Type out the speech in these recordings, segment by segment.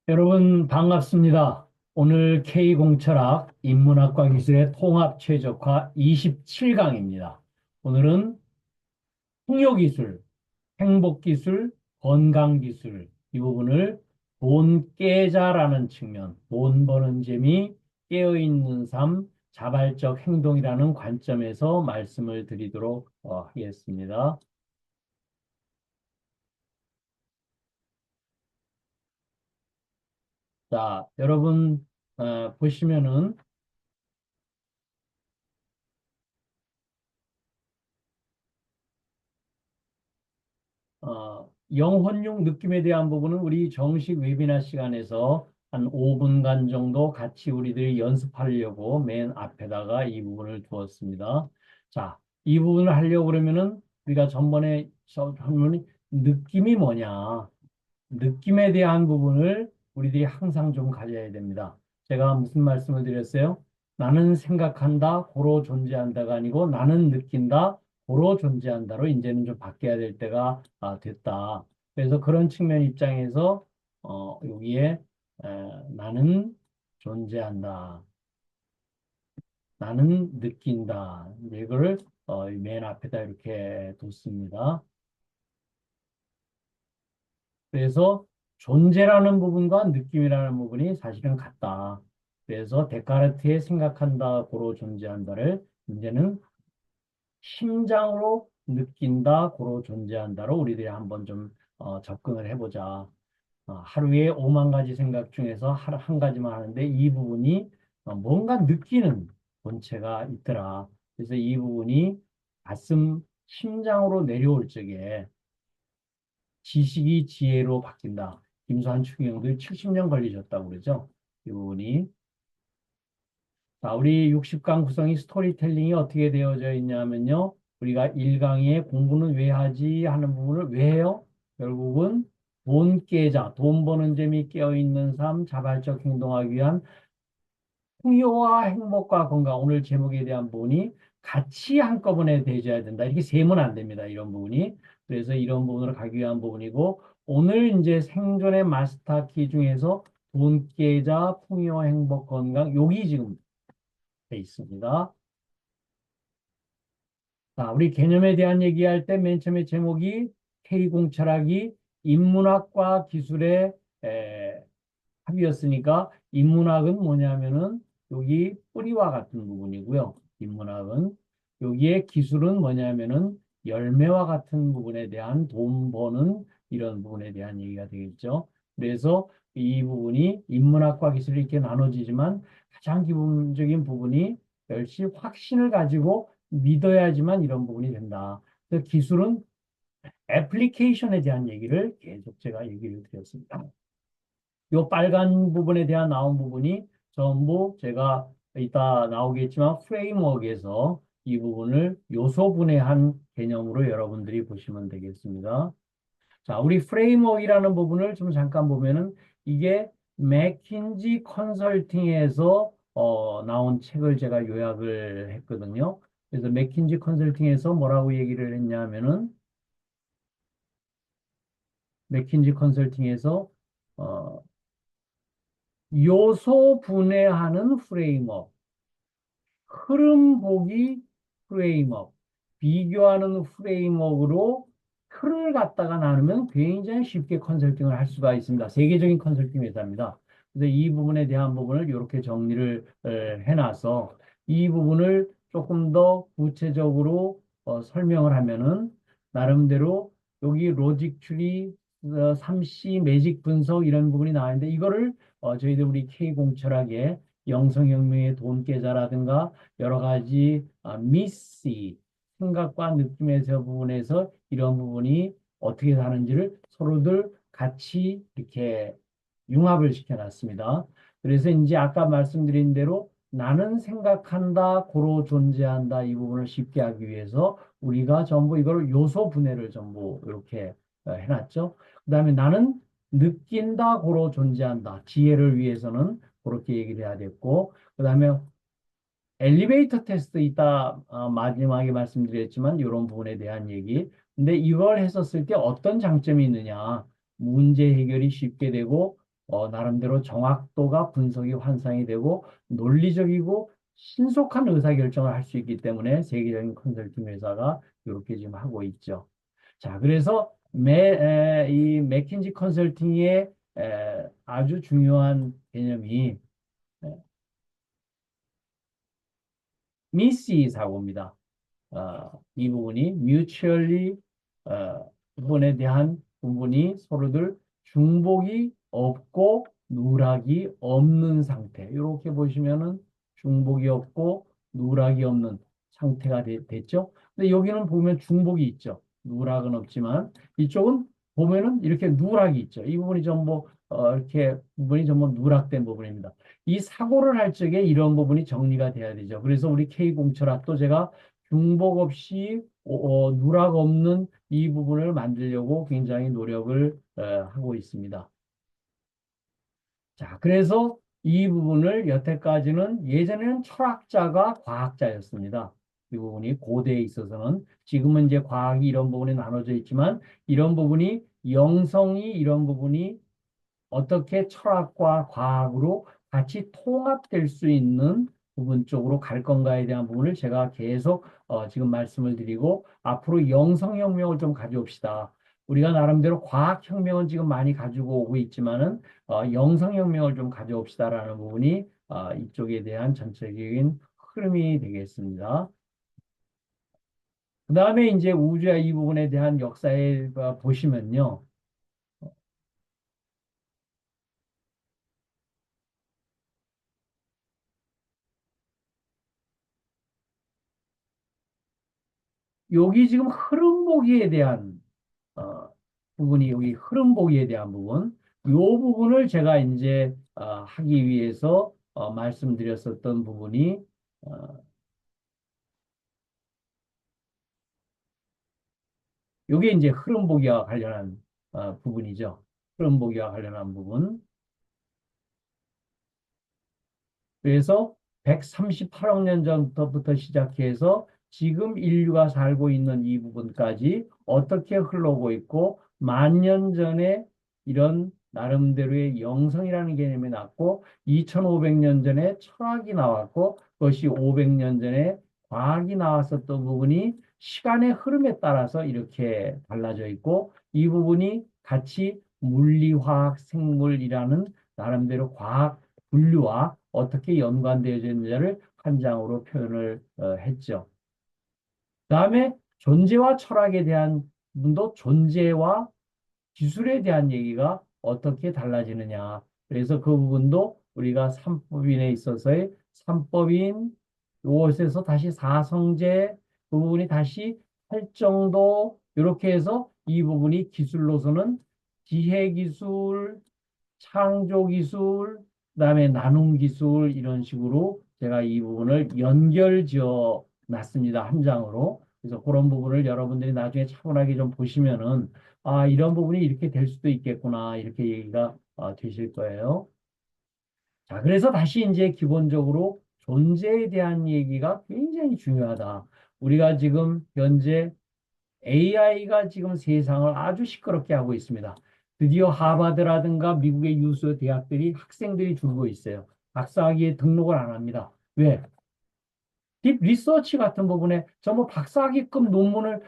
여러분 반갑습니다. 오늘 K공철학 인문학과 기술의 통합 최적화 27강입니다. 오늘은 풍요기술, 행복기술, 건강기술 이 부분을 돈 깨자라는 측면, 돈 버는 재미, 깨어있는 삶, 자발적 행동이라는 관점에서 말씀을 드리도록 하겠습니다. 자, 여러분 보시면은 영혼용 느낌에 대한 부분은 우리 정식 웨비나 시간에서 한 5분간 정도 같이 우리들이 연습하려고 맨 앞에다가 이 부분을 두었습니다. 자, 이 부분을 하려고 그러면은 우리가 전번에 하면 느낌이 뭐냐, 느낌에 대한 부분을 우리들이 항상 좀 가져야 됩니다. 제가 무슨 말씀을 드렸어요? 나는 생각한다, 고로 존재한다가 아니고 나는 느낀다, 고로 존재한다로 이제는 좀 바뀌어야 될 때가 됐다. 그래서 그런 측면 입장에서 여기에 나는 존재한다, 나는 느낀다. 이거를 맨 앞에다 이렇게 뒀습니다. 그래서 존재라는 부분과 느낌이라는 부분이 사실은 같다. 그래서 데카르트의 생각한다, 고로 존재한다를 이제는 심장으로 느낀다, 고로 존재한다로 우리들이 한번 좀 접근을 해보자. 하루에 5만 가지 생각 중에서 한 가지만 하는데 이 부분이 뭔가 느끼는 본체가 있더라. 그래서 이 부분이 가슴, 심장으로 내려올 적에 지식이 지혜로 바뀐다. 김수환 추기경도 70년 걸리셨다고 그러죠. 이 부분이. 자, 우리 60강 구성이 스토리텔링이 어떻게 되어져 있냐면요. 우리가 1강에 공부는 왜 하지 하는 부분을 왜 해요? 결국은 돈 깨자, 돈 버는 재미 깨어있는 삶, 자발적 행동하기 위한 풍요와 행복과 건강, 오늘 제목에 대한 부분이 같이 한꺼번에 되어야 된다. 이렇게 세면 안 됩니다. 이런 부분이. 그래서 이런 부분으로 가기 위한 부분이고, 오늘 이제 생존의 마스터 키 중에서 돈, 계좌, 풍요, 행복, 건강, 여기 지금 돼 있습니다. 자, 우리 개념에 대한 얘기할 때 맨 처음에 제목이 K공철학이 인문학과 기술의 합이었으니까 인문학은 뭐냐면은 여기 뿌리와 같은 부분이고요. 인문학은 여기에 기술은 뭐냐면은 열매와 같은 부분에 대한 돈 버는 이런 부분에 대한 얘기가 되겠죠. 그래서 이 부분이 인문학과 기술이 이렇게 나눠지지만 가장 기본적인 부분이 역시 확신을 가지고 믿어야지만 이런 부분이 된다. 그래서 기술은 애플리케이션에 대한 얘기를 계속 제가 얘기를 드렸습니다. 요 빨간 부분에 대한 나온 부분이 전부 제가 이따 나오겠지만 프레임워크에서 이 부분을 요소 분해한 개념으로 여러분들이 보시면 되겠습니다. 자, 우리 프레임워크이라는 부분을 좀 잠깐 보면은 이게 맥킨지 컨설팅에서 나온 책을 제가 요약을 했거든요. 그래서 맥킨지 컨설팅에서 뭐라고 얘기를 했냐면은 맥킨지 컨설팅에서 어, 요소 분해하는 프레임워크, 흐름 보기 프레임워크, 비교하는 프레임워크로 틀을 갖다가 나누면 굉장히 쉽게 컨설팅을 할 수가 있습니다. 세계적인 컨설팅 회사입니다. 그래서 이 부분에 대한 부분을 이렇게 정리를 해놔서 이 부분을 조금 더 구체적으로 설명을 하면은 나름대로 여기 로직 추리, 3C 매직 분석 이런 부분이 나왔는데 이거를 저희들 우리 K공철학의 영성혁명의 돈 계좌라든가 여러 가지 미시 생각과 느낌에서 부분에서 이런 부분이 어떻게 사는지를 서로들 같이 이렇게 융합을 시켜놨습니다. 그래서 이제 아까 말씀드린 대로 나는 생각한다, 고로 존재한다 이 부분을 쉽게 하기 위해서 우리가 전부 이걸 요소 분해를 전부 이렇게 해놨죠. 그다음에 나는 느낀다, 고로 존재한다. 지혜를 위해서는 그렇게 얘기를 해야 됐고, 그다음에 엘리베이터 테스트 이따 마지막에 말씀드렸지만 이런 부분에 대한 얘기. 근데 이걸 했었을 때 어떤 장점이 있느냐? 문제 해결이 쉽게 되고 나름대로 정확도가 분석이 환상이 되고 논리적이고 신속한 의사결정을 할 수 있기 때문에 세계적인 컨설팅 회사가 이렇게 지금 하고 있죠. 자, 그래서 이 맥킨지 컨설팅의 아주 중요한 개념이 미시 사고입니다. 이 부분이 mutually 부분에 대한 부분이 서로들 중복이 없고 누락이 없는 상태. 이렇게 보시면은 중복이 없고 누락이 없는 상태가 됐죠. 근데 여기는 보면 중복이 있죠. 누락은 없지만 이쪽은 보면은 이렇게 누락이 있죠. 이 부분이 전부 이렇게 부분이 전부 누락된 부분입니다. 이 사고를 할 적에 이런 부분이 정리가 돼야 되죠. 그래서 우리 K공철학도 제가 중복 없이 누락 없는 이 부분을 만들려고 굉장히 노력을 하고 있습니다. 자, 그래서 이 부분을 여태까지는 예전에는 철학자가 과학자였습니다. 이 부분이 고대에 있어서는 지금은 이제 과학이 이런 부분이 나눠져 있지만 이런 부분이 영성이 이런 부분이 어떻게 철학과 과학으로 같이 통합될 수 있는 부분 쪽으로 갈 건가에 대한 부분을 제가 계속 지금 말씀을 드리고 앞으로 영성혁명을 좀 가져옵시다. 우리가 나름대로 과학혁명은 지금 많이 가지고 오고 있지만은 영성혁명을 좀 가져옵시다라는 부분이 이쪽에 대한 전체적인 흐름이 되겠습니다. 그 다음에 이제 우주의 이 부분에 대한 역사에 보시면요. 여기 지금 흐름 보기에 대한 부분이 여기 흐름 보기에 대한 부분, 이 부분을 제가 이제 하기 위해서 말씀드렸었던 부분이 이게 이제 흐름 보기와 관련한 부분이죠. 흐름 보기와 관련한 부분. 그래서 138억 년 전부터 시작해서 지금 인류가 살고 있는 이 부분까지 어떻게 흘러오고 있고, 만 년 전에 이런 나름대로의 영성이라는 개념이 났고, 2500년 전에 철학이 나왔고, 그것이 500년 전에 과학이 나왔었던 부분이 시간의 흐름에 따라서 이렇게 달라져 있고, 이 부분이 같이 물리화학 생물이라는 나름대로 과학 분류와 어떻게 연관되어져 있는지를 한 장으로 표현을 했죠. 그다음에 존재와 철학에 대한 부분도 존재와 기술에 대한 얘기가 어떻게 달라지느냐. 그래서 그 부분도 우리가 삼법인에 있어서의 삼법인 요것에서 다시 사성제 그 부분이 다시 활정도 이렇게 해서 이 부분이 기술로서는 지혜기술, 창조기술, 그다음에 나눔기술 이런 식으로 제가 이 부분을 연결지어 놨습니다. 한 장으로. 그래서 그런 부분을 여러분들이 나중에 차분하게 좀 보시면은 이런 부분이 이렇게 될 수도 있겠구나 이렇게 얘기가 되실 거예요. 자, 그래서 다시 이제 기본적으로 존재에 대한 얘기가 굉장히 중요하다. 우리가 지금 현재 AI가 지금 세상을 아주 시끄럽게 하고 있습니다. 드디어 하버드라든가 미국의 유수 대학들이 학생들이 줄고 있어요. 박사학위에 등록을 안 합니다. 왜? 딥 리서치 같은 부분에 전부 박사학위급 논문을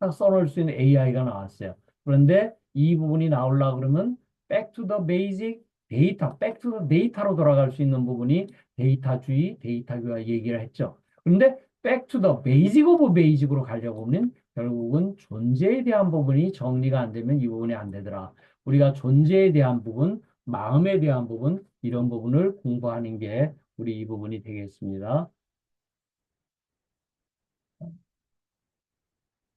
딱 써놓을 수 있는 AI가 나왔어요. 그런데 이 부분이 나오려 그러면 back to the basic 데이터, back to the data로 돌아갈 수 있는 부분이 데이터주의, 데이터교화 얘기를 했죠. 그런데 back to the basic of basic으로 가려고 하면 결국은 존재에 대한 부분이 정리가 안 되면 이 부분이 안 되더라. 우리가 존재에 대한 부분, 마음에 대한 부분, 이런 부분을 공부하는 게 우리 이 부분이 되겠습니다.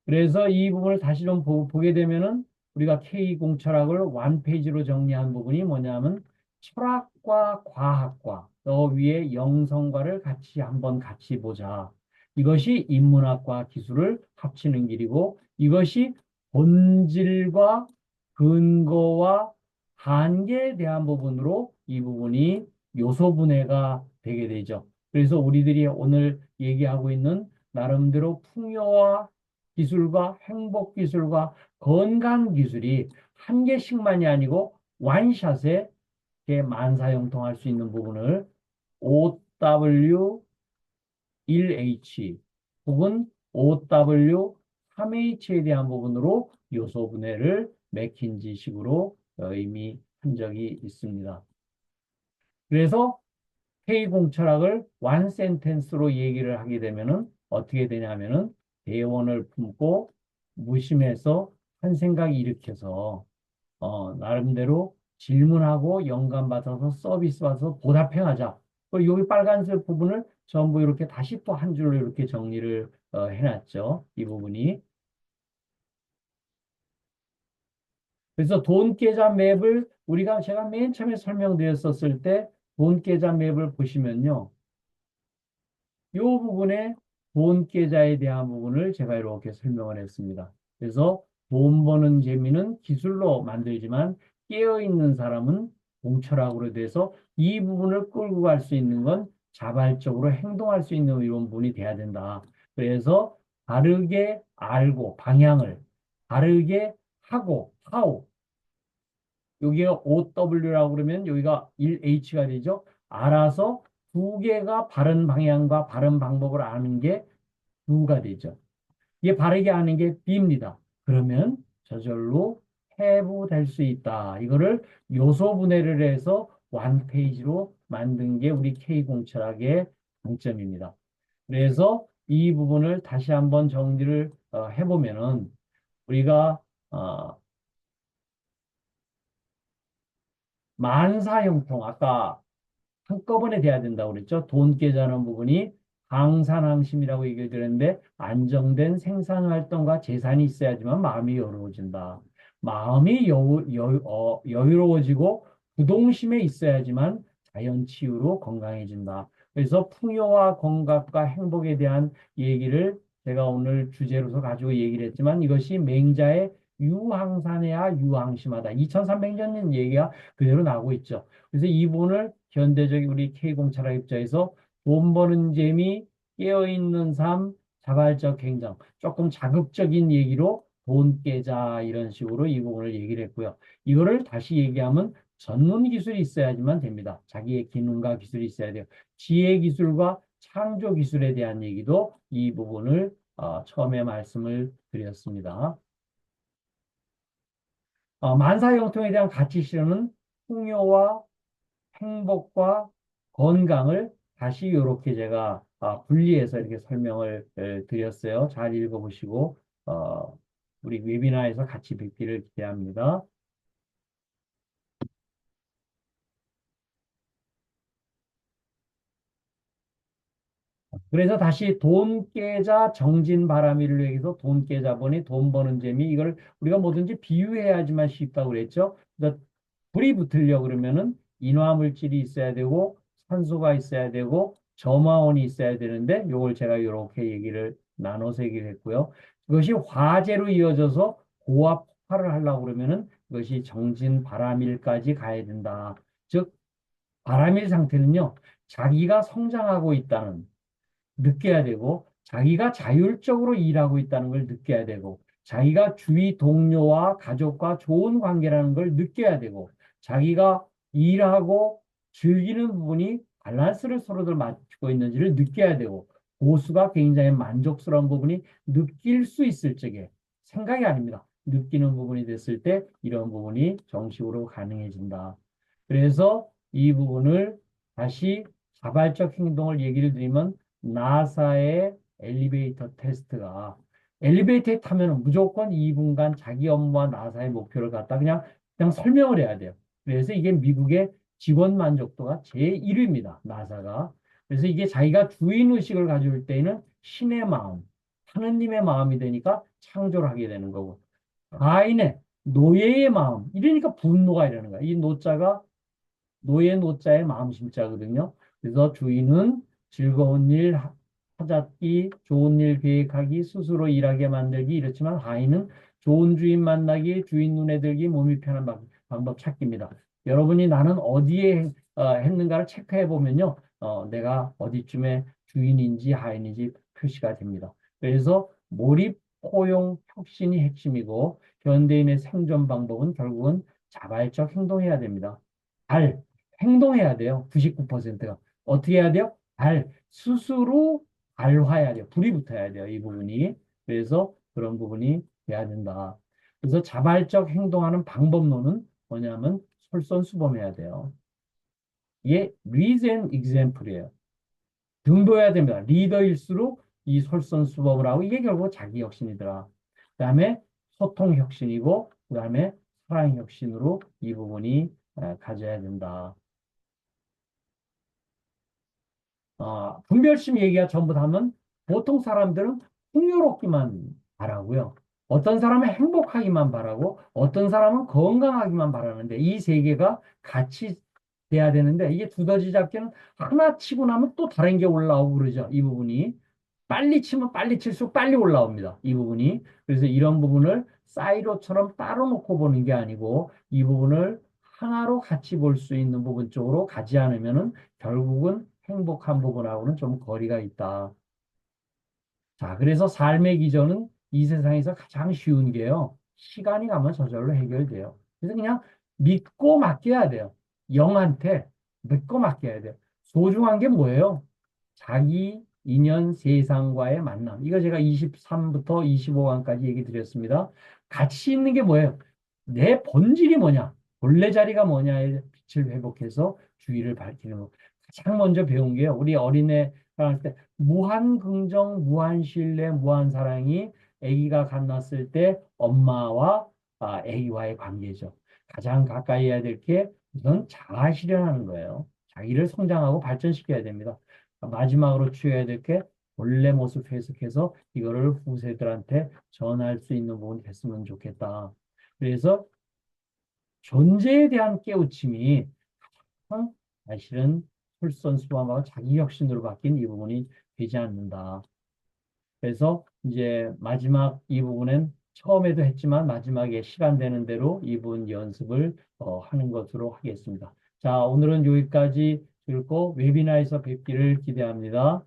그래서 이 부분을 다시 좀 보게 되면은 우리가 K공철학을 완페이지로 정리한 부분이 뭐냐면 철학과 과학과 또 위에 영성과를 같이 보자. 이것이 인문학과 기술을 합치는 길이고 이것이 본질과 근거와 한계에 대한 부분으로 이 부분이 요소 분해가 되게 되죠. 그래서 우리들이 오늘 얘기하고 있는 나름대로 풍요와 기술과 행복 기술과 건강 기술이 한 개씩만이 아니고 완샷에 이렇게 만사형통할 수 있는 부분을 OW1H 혹은 OW3H에 대한 부분으로 요소 분해를 맥킨지식으로 의미한 적이 있습니다. 그래서 K공철학을 완 센텐스로 얘기를 하게 되면은 어떻게 되냐면은 대원을 품고 무심해서 한 생각 일으켜서 나름대로 질문하고 영감 받아서 서비스 받아서 보답행하자. 그리고 여기 빨간색 부분을 전부 이렇게 다시 또 한 줄로 이렇게 정리를 해놨죠. 이 부분이. 그래서 돈 계좌 맵을 우리가 제가 맨 처음에 설명드렸었을 때 돈 계좌 맵을 보시면요. 이 부분에 돈 계좌에 대한 부분을 제가 이렇게 설명을 했습니다. 그래서 돈 버는 재미는 기술로 만들지만 깨어있는 사람은 공철학으로 돼서 이 부분을 끌고 갈 수 있는 건 자발적으로 행동할 수 있는 이런 부분이 돼야 된다. 그래서 바르게 알고 방향을 바르게 하고 how 여기가 OW라고 그러면 여기가 1H가 되죠. 알아서 두 개가 바른 방향과 바른 방법을 아는 게 두가 되죠. 이게 바르게 아는 게 B입니다. 그러면 저절로 have 될 수 있다. 이거를 요소 분해를 해서 원 페이지로 만든 게 우리 K공철학의 장점입니다. 그래서 이 부분을 다시 한번 정리를 해보면은 우리가 어, 만사형통 아까 한꺼번에 돼야 된다고 그랬죠. 돈 계좌는 부분이 항산항심이라고 얘기를 드렸는데 안정된 생산 활동과 재산이 있어야지만 마음이 여유로워진다. 마음이 여유로워지고 부동심에 있어야지만 자연 치유로 건강해진다. 그래서 풍요와 건강과 행복에 대한 얘기를 제가 오늘 주제로서 가지고 얘기를 했지만 이것이 맹자의 유항산해야 유항심하다. 2300년 얘기가 그대로 나오고 있죠. 그래서 이 부분을 현대적인 우리 K공찰학 입장에서 돈 버는 재미, 깨어있는 삶, 자발적 행정, 조금 자극적인 얘기로 돈 깨자 이런 식으로 이 부분을 얘기를 했고요. 이거를 다시 얘기하면 전문 기술이 있어야지만 됩니다. 자기의 기능과 기술이 있어야 돼요. 지혜 기술과 창조 기술에 대한 얘기도 이 부분을 처음에 말씀을 드렸습니다. 만사형통에 대한 가치 실현은 풍요와 행복과 건강을 다시 이렇게 제가 분리해서 이렇게 설명을 드렸어요. 잘 읽어보시고 우리 웨비나에서 같이 뵙기를 기대합니다. 그래서 다시 돈 깨자 정진 바람이를 위해서 돈 깨자 보니 돈 버는 재미 이걸 우리가 뭐든지 비유해야지만 쉽다고 그랬죠. 그래서 불이 붙으려 그러면은 인화 물질이 있어야 되고 산소가 있어야 되고 점화원이 있어야 되는데 요걸 제가 이렇게 얘기를 나눠서 얘기를 했고요. 그것이 화재로 이어져서 고압 폭발을 하려고 그러면은 그것이 정진 바람일까지 가야 된다. 즉 바람일 상태는요. 자기가 성장하고 있다는 느껴야 되고 자기가 자율적으로 일하고 있다는 걸 느껴야 되고 자기가 주위 동료와 가족과 좋은 관계라는 걸 느껴야 되고 자기가 일하고 즐기는 부분이 밸런스를 서로들 맞추고 있는지를 느껴야 되고 보수가 굉장히 만족스러운 부분이 느낄 수 있을 적에 생각이 아닙니다. 느끼는 부분이 됐을 때 이런 부분이 정식으로 가능해진다. 그래서 이 부분을 다시 자발적 행동을 얘기를 드리면 나사의 엘리베이터 테스트가 엘리베이터에 타면 무조건 2분간 자기 업무와 나사의 목표를 갖다 그냥 설명을 해야 돼요. 그래서 이게 미국의 직원 만족도가 제1위입니다. 나사가. 그래서 이게 자기가 주인의식을 가질 때에는 신의 마음, 하느님의 마음이 되니까 창조를 하게 되는 거고 가인의 노예의 마음 이러니까 분노가 일어나는 거야. 이 노자가 노예 노자의 마음심자거든요. 그래서 주인은 즐거운 일 하잡기, 좋은 일 계획하기, 스스로 일하게 만들기 이렇지만 하인은 좋은 주인 만나기, 주인 눈에 들기, 몸이 편한 방법 찾기입니다. 여러분이 나는 어디에 했는가를 체크해 보면요. 내가 어디쯤에 주인인지 하인인지 표시가 됩니다. 그래서 몰입, 포용, 혁신이 핵심이고 현대인의 생존 방법은 결국은 자발적 행동해야 됩니다. 달. 행동해야 돼요. 99%가. 어떻게 해야 돼요? 스스로 발화해야 돼요. 불이 붙어야 돼요. 이 부분이. 그래서 그런 부분이 돼야 된다. 그래서 자발적 행동하는 방법론은 뭐냐면 솔선수범해야 돼요. 이게 lead and example이에요. 등보해야 됩니다. 리더일수록 이 솔선수범을 하고 이게 결국 자기 혁신이더라. 그다음에 소통 혁신이고 그다음에 사랑 혁신으로 이 부분이 가져야 된다. 분별심 얘기가 전부 다 하면 보통 사람들은 풍요롭기만 바라고요. 어떤 사람은 행복하기만 바라고 어떤 사람은 건강하기만 바라는데 이 세 개가 같이 돼야 되는데 이게 두더지 잡기는 하나 치고 나면 또 다른 게 올라오고 그러죠. 이 부분이. 빨리 치면 빨리 칠수록 빨리 올라옵니다. 이 부분이. 그래서 이런 부분을 사이로처럼 따로 놓고 보는 게 아니고 이 부분을 하나로 같이 볼 수 있는 부분 쪽으로 가지 않으면은 결국은 행복한 부분하고는 좀 거리가 있다. 자, 그래서 삶의 기전은 이 세상에서 가장 쉬운 게요. 시간이 가면 저절로 해결돼요. 그래서 그냥 믿고 맡겨야 돼요. 영한테 믿고 맡겨야 돼요. 소중한 게 뭐예요? 자기 인연 세상과의 만남. 이거 제가 23부터 25강까지 얘기 드렸습니다. 가치 있는 게 뭐예요? 내 본질이 뭐냐? 본래 자리가 뭐냐에 빛을 회복해서 주의를 밝히는 거. 가장 먼저 배운 게요. 우리 어린애가 할 때 무한 긍정, 무한 신뢰, 무한 사랑이 아기가 갓 났을 때 엄마와 아기와의 관계죠. 가장 가까이 해야 될 게 우선 자아 실현하는 거예요. 자기를 성장하고 발전시켜야 됩니다. 마지막으로 취해야 될 게 본래 모습 해석해서 이거를 후세들한테 전할 수 있는 부분이 됐으면 좋겠다. 그래서 존재에 대한 깨우침이 가장 사실은 솔선수범하고 자기 혁신으로 바뀐 이 부분이 되지 않는다. 그래서 이제 마지막 이 부분은 처음에도 했지만 마지막에 시간 되는 대로 이 부분 연습을 하는 것으로 하겠습니다. 자, 오늘은 여기까지 읽고 웨비나에서 뵙기를 기대합니다.